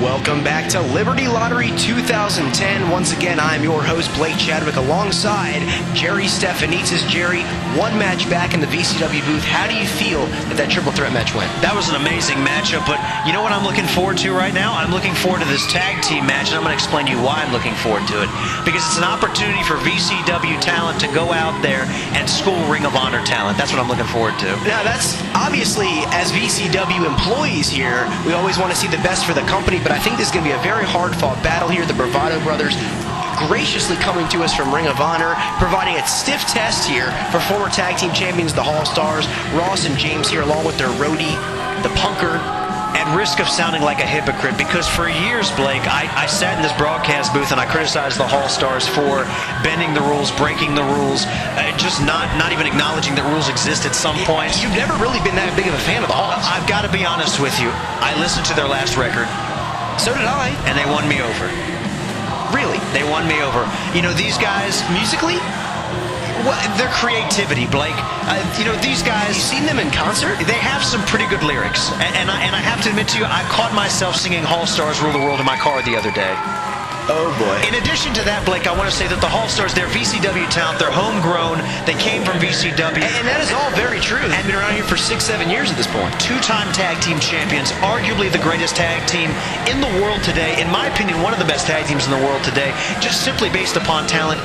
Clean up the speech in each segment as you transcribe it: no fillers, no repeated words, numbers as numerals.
Welcome back to Liberty Lottery 2010. Once again, I'm your host, Blake Chadwick, alongside Jerry Stephanitsis. Jerry, one match back in the VCW booth. How do you feel that triple threat match went? That was an amazing matchup, but you know what I'm looking forward to right now? I'm looking forward to this tag team match, and I'm going to explain to you why I'm looking forward to it. Because it's an opportunity for VCW talent to go out there and school Ring of Honor talent. That's what I'm looking forward to. Now, that's obviously, as VCW employees here, we always want to see the best for the company, but I think this is going to be a very hard-fought battle here. The Bravado Brothers graciously coming to us from Ring of Honor, providing a stiff test here for former tag team champions, the Hallstars, Ross and James here, along with their roadie, the Punker. At risk of sounding like a hypocrite, because for years, Blake, I sat in this broadcast booth and I criticized the Hallstars for bending the rules, breaking the rules, just not even acknowledging that rules exist at some point. You've never really been that big of a fan of the Halls. I've got to be honest with you. I listened to their last record. So did I. And they won me over. Really? They won me over. You know, these guys, musically? Well, their creativity, Blake. You know, these guys... You've seen them in concert? They have some pretty good lyrics. And I have to admit to you, I caught myself singing Hallstars Rule the World in my car the other day. Oh, boy. In addition to that, Blake, I want to say that the Hallstars, they're VCW talent. They're homegrown. They came from VCW. And that is all very true. They've been around here for 6-7 years at this point. Two-time tag team champions, arguably the greatest tag team in the world today. In my opinion, one of the best tag teams in the world today, just simply based upon talent,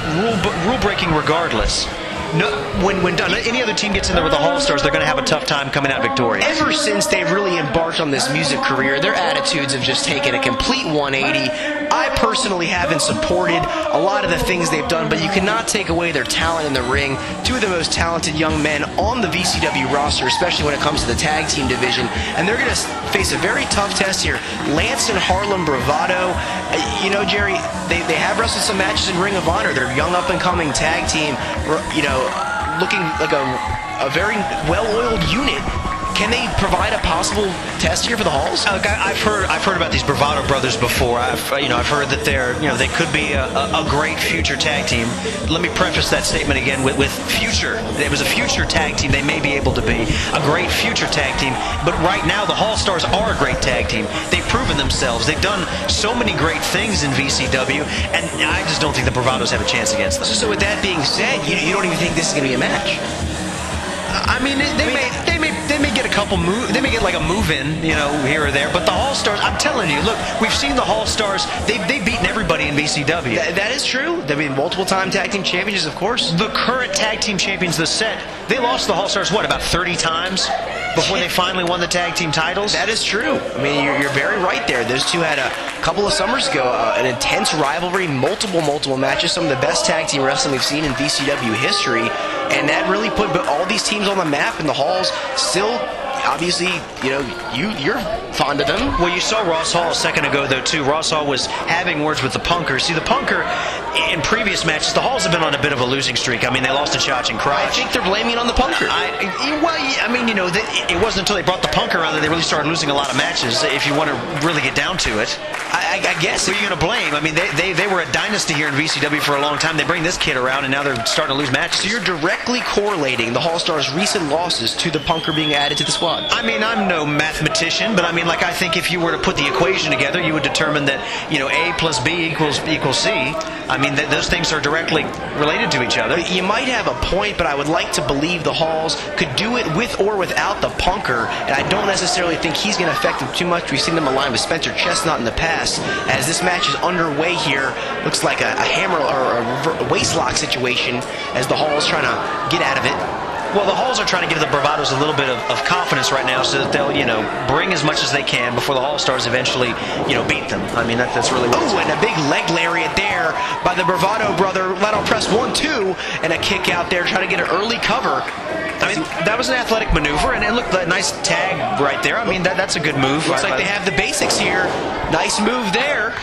rule-breaking regardless. No, when done, any other team gets in there with the Hallstars, they're going to have a tough time coming out victorious. Ever since they've really embarked on this music career, their attitudes have just taken a complete 180. I personally haven't supported a lot of the things they've done, but you cannot take away their talent in the ring. Two of the most talented young men on the VCW roster, especially when it comes to the tag team division, and they're going to face a very tough test here. Lance and Harlem Bravado, you know, Jerry, they have wrestled some matches in Ring of Honor. They're a young up-and-coming tag team, you know, looking like a very well-oiled unit. Can they provide a possible test here for the Halls? I've heard about these Bravado Brothers before. I've heard that they could be a great future tag team. Let me preface that statement again with future. It was a future tag team. They may be able to be a great future tag team, but right now the Hallstars are a great tag team. They've proven themselves. They've done so many great things in VCW, and I just don't think the Bravados have a chance against them. So with that being said, you don't even think this is going to be a match? I mean, they may get a couple they may get like a move in, you know, here or there. But the Hallstars, I'm telling you, look, we've seen the Hallstars. They've beaten everybody in VCW. That is true. They've been multiple-time tag team champions, of course. The current tag team champions, the set, they lost the Hallstars what, about 30 times before they finally won the tag team titles. That is true. I mean, you're very right there. Those two had a couple of summers ago an intense rivalry, multiple matches, some of the best tag team wrestling we've seen in VCW history. And that really put all these teams on the map, and the Halls still, obviously, you know, you're fond of them. Well, you saw Ross Hall a second ago, though, too. Ross Hall was having words with the Punker. See, the Punker, in previous matches, the Halls have been on a bit of a losing streak. I mean, they lost to Chadwick and Crotch. I think they're blaming it on the Punker. I mean, you know, it wasn't until they brought the Punker around that they really started losing a lot of matches, if you want to really get down to it. I guess. Who are you going to blame? I mean, they were a dynasty here in VCW for a long time. They bring this kid around, and now they're starting to lose matches. So you're directly correlating the Hallstars' recent losses to the Punker being added to the squad? I mean, I'm no mathematician, but I mean, like, I think if you were to put the equation together, you would determine that, you know, A plus B equals C. I mean, those things are directly related to each other. You might have a point, but I would like to believe the Halls could do it with or without the Punker, and I don't necessarily think he's going to affect them too much. We've seen them align with Spencer Chestnut in the past. As this match is underway here, looks like a hammer or a waistlock situation as the Halls trying to get out of it. Well, the Halls are trying to give the Bravados a little bit of confidence right now so that they'll, you know, bring as much as they can before the Hallstars eventually, you know, beat them. I mean, that's really what and a big leg lariat there by the Bravado brother. Lateral press 1-2 and a kick out there trying to get an early cover. I mean, that was an athletic maneuver, and look, a nice tag right there. I mean, that's a good move. Looks like they have the basics here. Nice move there.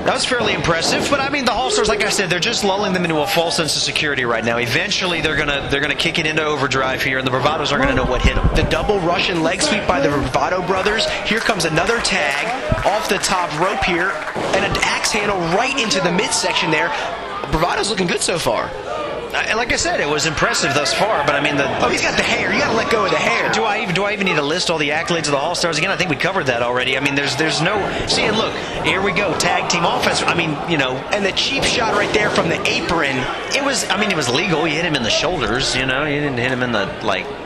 That was fairly impressive, but I mean, the Hallstars, like I said, they're just lulling them into a false sense of security right now. Eventually, they're gonna kick it into overdrive here, and the Bravados are gonna know what hit them. The double Russian leg sweep by the Bravado brothers. Here comes another tag off the top rope here, and an axe handle right into the midsection there. Bravado's looking good so far. Like I said, it was impressive thus far, but I mean, he's got the hair. You got to let go of the hair. Do I even need to list all the accolades of the Hallstars again? I think we covered that already. I mean, there's no. See, and look, here we go, tag team offense. I mean, and the cheap shot right there from the apron. It was legal. You hit him in the shoulders. You didn't hit him in the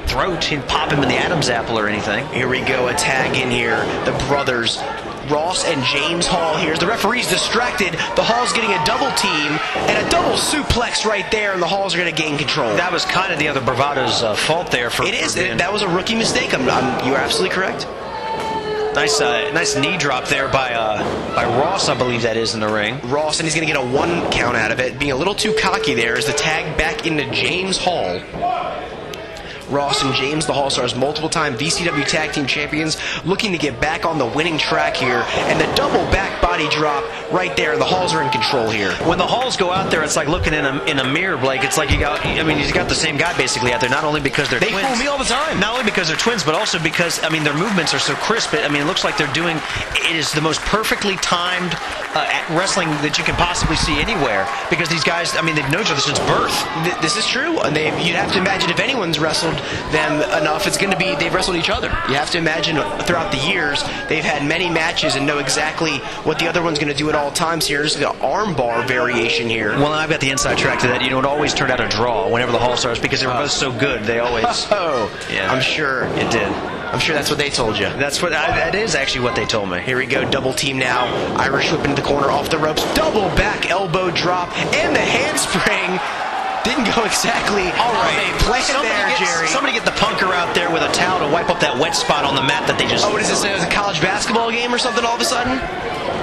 throat. You didn't pop him in the Adam's apple or anything. Here we go, a tag in here. The brothers. Ross and James Hall here. The referee's distracted. The Hall's getting a double team and a double suplex right there, and the Halls are going to gain control. That was kind of the other Bravado's fault there. That was a rookie mistake. You're absolutely correct. Nice knee drop there by Ross, I believe that is, in the ring. Ross, and he's going to get a 1 count out of it. Being a little too cocky there as the tag back into James Hall. Ross and James, the Hallstars, multiple-time VCW Tag Team Champions, looking to get back on the winning track here. And the double back body drop right there. The Halls are in control here. When the Halls go out there, it's like looking in a mirror, Blake. It's like you got the same guy basically out there, not only because they're twins. They fool me all the time. Not only because they're twins, but also because, their movements are so crisp. It looks like it is the most perfectly timed wrestling that you can possibly see anywhere. Because these guys, they've known each other since birth. This is true. And you'd have to imagine if anyone's wrestled them enough, it's going to be they've wrestled each other. You have to imagine throughout the years they've had many matches and know exactly what the other one's going to do at all times here. There's an armbar variation here. Well, I've got the inside track to that. It always turned out a draw whenever the Hallstars, because they were both so good. They always. Yeah. I'm sure it did. I'm sure that's what they told you. That is actually what they told me. Here we go, double team now. Irish whip into the corner, off the ropes, double back elbow drop, and the handspring. Didn't go exactly all right. They planned there, Jerry. Somebody get the punker out there with a towel to wipe up that wet spot on the mat that they just... Oh, what does it say? It was a college basketball game or something all of a sudden?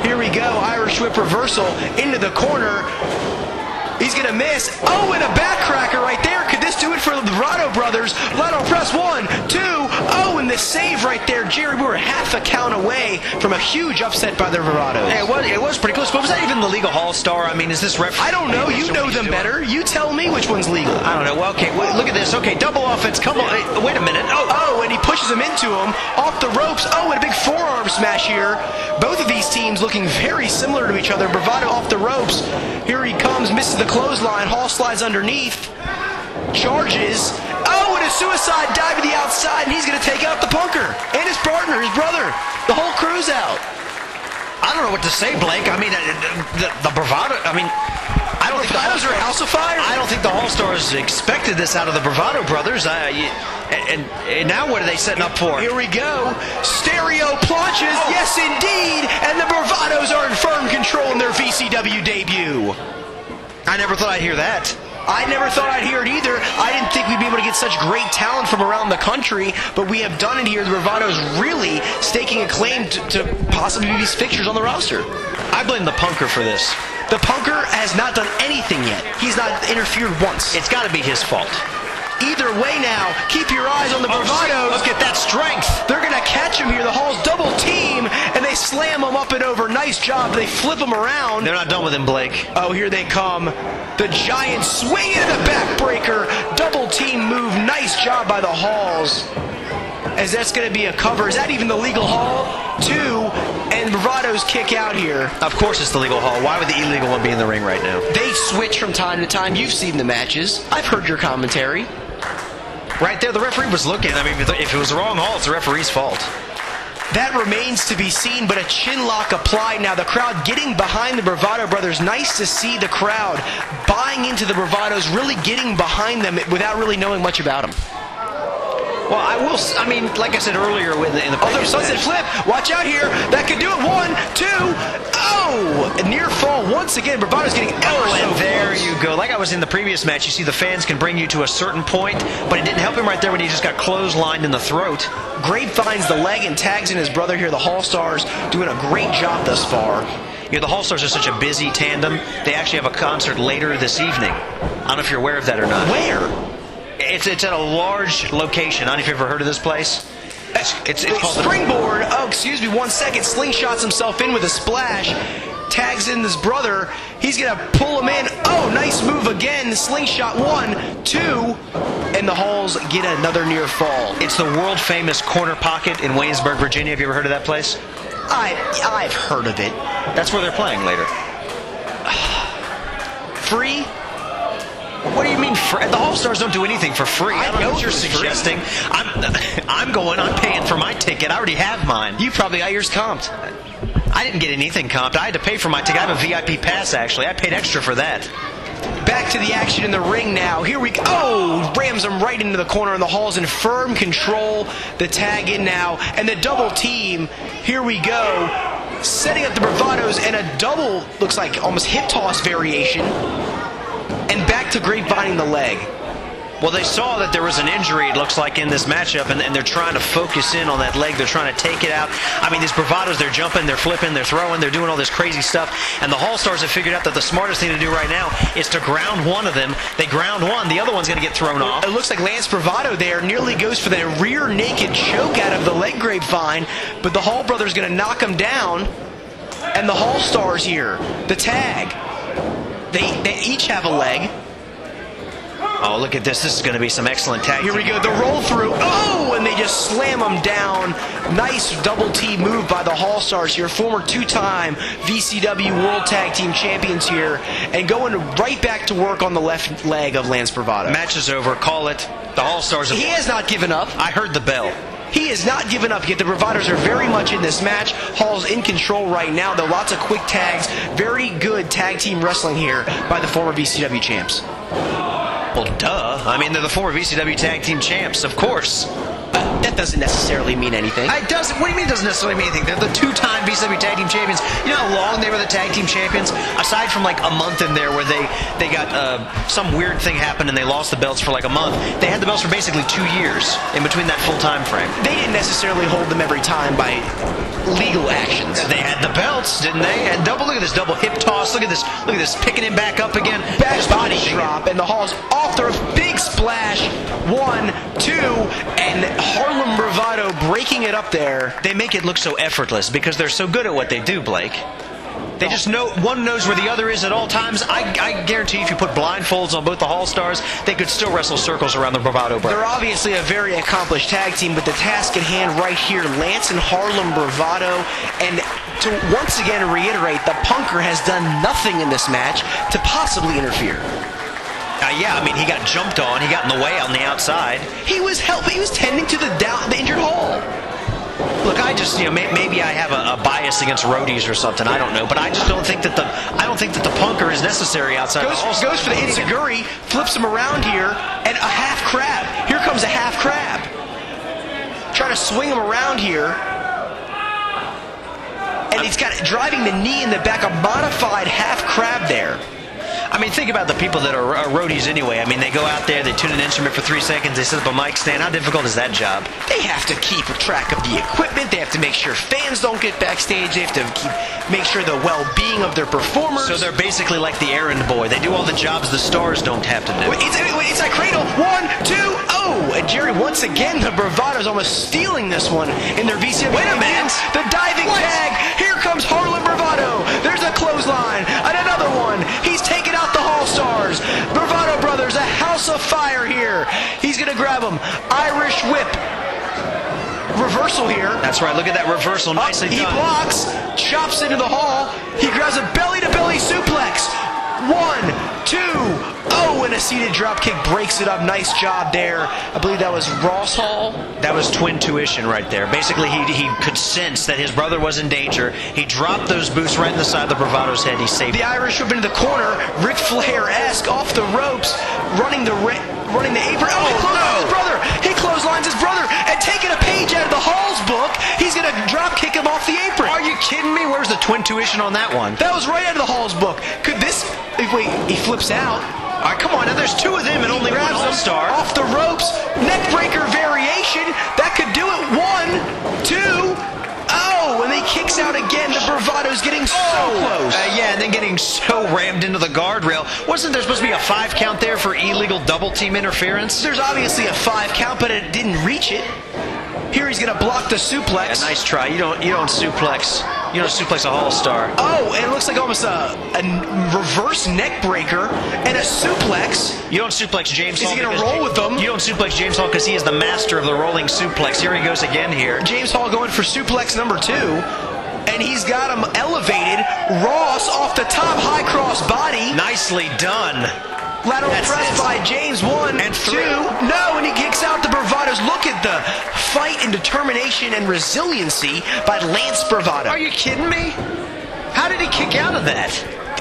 Here we go. Irish whip reversal into the corner. He's going to miss. Oh, and a backcracker right there. Could this do it for the Bravado Brothers? Lateral press, 1, 2. Oh, and the save right there. Jerry, we were half a count away from a huge upset by the Bravados. Yeah, it was pretty close. But was that even the legal Hallstar? Is this referee? I don't know. You know them better. You tell me which one's legal. I don't know. Well, okay, look at this. Okay, double offense. Come on. Wait a minute. Oh, and he pushes him into him. Off the ropes. Oh, and a big forearm smash here. Both of these teams looking very similar to each other. Bravado off the ropes. Here he comes. Misses the clothesline. Hall slides underneath. Charges. Oh, and a suicide dive to the outside, and he's going to take out the punker and his partner, his brother. The whole crew's out. I don't know what to say, Blake. The Bravado. I don't think the Bravados are a house of fire. I don't think the Hallstars expected this out of the Bravado Brothers. And now what are they setting up for? Here we go. Stereo plunges. Oh. Yes, indeed. And the Bravados are in firm control in their VCW debut. I never thought I'd hear that. I never thought I'd hear it either. I didn't think we'd be able to get such great talent from around the country, but we have done it here. The Bravados really staking a claim to possibly be these fixtures on the roster. I blame the punker for this. The punker has not done anything yet. He's not interfered once. It's got to be his fault. Either way now, keep your eyes on the Bravados. Look at that strength. They're going to catch him here. The Halls double team, and they slam him up and over. Nice job. They flip him around. They're not done with him, Blake. Oh, here they come. The giant swing into the backbreaker. Double team move. Nice job by the Halls. As that's going to be a cover. Is that even the legal Hall? 2, and Bravados kick out here. Of course it's the legal Hall. Why would the illegal one be in the ring right now? They switch from time to time. You've seen the matches. I've heard your commentary. Right there, the referee was looking. If it was the wrong Hall, it's the referee's fault. That remains to be seen, but a chin lock applied now. The crowd getting behind the Bravado Brothers. Nice to see the crowd buying into the Bravados, really getting behind them without really knowing much about them. Well, like I said earlier in the there's sunset flip. Watch out here. That could do it. 1, 2. Oh, a near fall once again. Bravado's getting and there you go. Like I was in the previous match, you see the fans can bring you to a certain point, but it didn't help him right there when he just got clotheslined in the throat. Grape finds the leg and tags in his brother here. The Hallstars doing a great job thus far. The Hallstars are such a busy tandem. They actually have a concert later this evening. I don't know if you're aware of that or not. Where? It's at a large location. I don't know if you've ever heard of this place. It's called Springboard. Oh, excuse me, 1 second. Slingshots himself in with a splash. Tags in his brother. He's going to pull him in. Oh, nice move again. Slingshot 1, 2. And the Halls get another near fall. It's the world famous Corner Pocket in Waynesburg, Virginia. Have you ever heard of that place? I've heard of it. That's where they're playing later. Free? What do you mean? The Hallstars don't do anything for free. I don't know what you're suggesting. I'm paying for my ticket. I already have mine. You probably got yours comped. I didn't get anything comped. I had to pay for my ticket. I have a VIP pass, actually. I paid extra for that. Back to the action in the ring now. Here we go. Oh, rams him right into the corner, and the Hall's in firm control. The tag in now, and the double team. Here we go. Setting up the Bravados, and a double, looks like almost hip toss variation. And back to grapevining the leg. Well, they saw that there was an injury, it looks like, in this matchup, and they're trying to focus in on that leg. They're trying to take it out. I mean, these Bravados, they're jumping, they're flipping, they're throwing, they're doing all this crazy stuff. And the Hallstars have figured out that the smartest thing to do right now is to ground one of them. They ground one, the other one's going to get thrown off. It looks like Lance Bravado there nearly goes for the rear naked choke out of the leg grapevine, but the Hall brothers going to knock him down. And the Hallstars here, the tag. They each have a leg. Oh, look at this. This is going to be some excellent tag. Here we go. The roll through. Oh, and they just slam them down. Nice double T move by the Hallstars here. Former two-time VCW World Tag Team Champions here. And going right back to work on the left leg of Lance Bravado. Match is over. Call it. The Hallstars. He has not given up. I heard the bell. He has not given up yet. The Bravados are very much in this match. Hall's in control right now, though. Lots of quick tags. Very good tag team wrestling here by the former VCW champs. Well, duh. I mean, they're the former VCW Tag Team Champs, of course. That doesn't necessarily mean anything. It doesn't. What do you mean it doesn't necessarily mean anything? They're the two-time VCW Tag Team Champions. You know how long they were the Tag Team Champions? Aside from like a month in there where they got some weird thing happened and they lost the belts for like a month, they had the belts for basically 2 years in between that full time frame. They didn't necessarily hold them every time by legal actions. They had the belts, didn't they? And look at this double hip toss. Look at this. Look at this. Picking him back up again. Back body drop, and the Hall's off the big splash. 1, 2, and Harlem Bravado breaking it up there. They make it look so effortless because they're so good at what they do, Blake. They just know, one knows where the other is at all times. I guarantee you if you put blindfolds on both the Hallstars, they could still wrestle circles around the Bravado Brothers. They're obviously a very accomplished tag team, but the task at hand right here, Lance and Harlem Bravado, and to once again reiterate, the Punker has done nothing in this match to possibly interfere. Yeah, I mean, he got jumped on. He got in the way on the outside. He was helping. He was tending to the injured Hall. Look, I just, maybe I have a bias against roadies or something. I don't know, but I just don't think that the Punker is necessary outside. Goes for the Insiguri, flips him around here, and a half crab. Here comes a half crab. Trying to swing him around here. And he's got driving the knee in the back, a modified half crab there. I mean, think about the people that are roadies anyway. I mean, they go out there, they tune an instrument for 3 seconds, they set up a mic stand. How difficult is that job? They have to keep track of the equipment. They have to make sure fans don't get backstage. They have to make sure the well-being of their performers. So they're basically like the errand boy. They do all the jobs the stars don't have to do. It's a cradle. 1, 2, oh! And Jerry, once again, the Bravado's almost stealing this one in their VCW. Wait a minute! The diving tag. Here comes Harlem Bravado. There's a clothesline. And another one. He's taken out the Hallstars. Bravado Brothers, a house of fire here. He's going to grab him. Irish whip. Reversal here. That's right. Look at that reversal. Nicely done. He blocks, chops into the Hall. He grabs a belly-to-belly suplex. 1, 2, oh, and a seated drop kick breaks it up. Nice job there. I believe that was Ross Hall. That was twin tuition right there. Basically, he could sense that his brother was in danger. He dropped those boots right in the side of the Bravado's head. He saved the Irish whip into the corner. Ric Flair-esque off the ropes, running the apron. Oh, he clotheslines his brother. He clotheslines his brother, and taking a page out of the Hall's book, he's going to drop kick him off the apron. Are you kidding me? Where's the twin tuition on that one? That was right out of the Hall's book. Could this... Wait, he flips out. All right, come on. Now there's 2 of them and only one All-Star. Off the ropes. Neck breaker variation. That could do it. 1, 2. Oh, and he kicks out again. The Bravado's getting so close. Yeah, and then getting so rammed into the guardrail. Wasn't there supposed to be a 5 count there for illegal double team interference? There's obviously a 5 count, but it didn't reach it. Here he's going to block the suplex. Yeah, nice try. You don't suplex. You don't suplex a Hallstar. Oh, and it looks like almost a reverse neck breaker and a suplex. You don't suplex James Hall. Is he going to roll with them? You don't suplex James Hall because he is the master of the rolling suplex. Here he goes again here. James Hall going for suplex number 2. And he's got him elevated. Ross off the top, high cross body. Nicely done. Lateral press by James. 1, And 3. 2. No, and he kicks out the Bravados. Look at the fight and determination and resiliency by Lance Bravado. Are you kidding me? How did he kick out of that?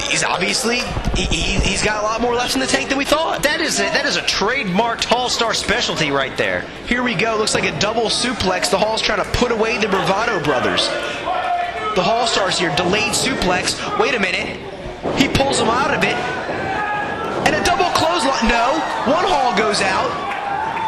He's obviously, he's got a lot more left in the tank than we thought. That is a trademarked Hallstar specialty right there. Here we go. Looks like a double suplex. The Hall's trying to put away the Bravado Brothers. The Hallstars here. Delayed suplex. Wait a minute. He pulls them out of it. And a double clothesline. No. One Hall goes out.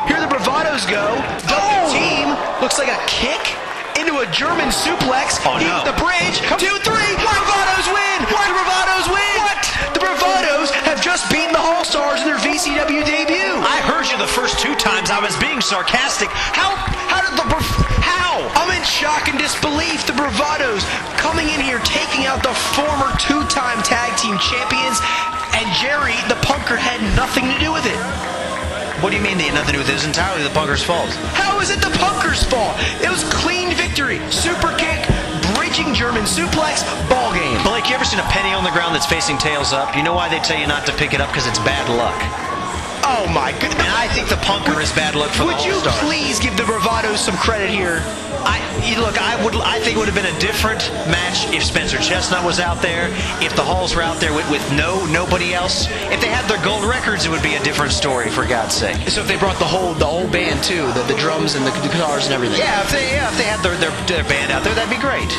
Here the Bravados go. Double team. Looks like a kick into a German suplex. Oh, no. The bridge. 2, 3. Bravados win. The Bravados win. What? The Bravados have just beaten the Hallstars in their VCW debut. I heard you the first 2 times. I was being sarcastic. How did the how? I'm in shock and disbelief. The Bravados coming in here, taking out the former 2-time tag team champions, and Jerry, the punker, had nothing to do with it. What do you mean they had nothing to do with it? It was entirely the punker's fault. How is it the punker's fault? It was clean victory. Super kick, bridging German suplex, ball game. Blake, you ever seen a penny on the ground that's facing tails up? You know why they tell you not to pick it up? Because it's bad luck. Oh my goodness. And I think the punker is bad luck for the Would you Hallstars. please give the Bravados some credit here? I think it would have been a different match if Spencer Chestnut was out there, if the Halls were out there with nobody else. If they had their gold records, it would be a different story, for God's sake. So if they brought the whole band too, the drums and the guitars and everything. Yeah, if they had their band out there, that'd be great.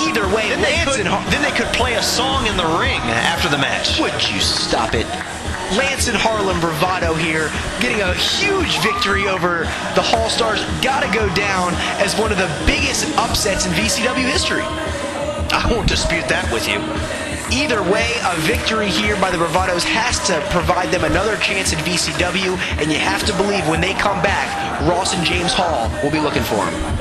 Either way, Then they could play a song in the ring after the match. Would you stop it? Lance and Harlem Bravado here, getting a huge victory over the Hallstars. Gotta go down as one of the biggest upsets in VCW history. I won't dispute that with you. Either way, a victory here by the Bravados has to provide them another chance in VCW, and you have to believe when they come back, Ross and James Hall will be looking for them.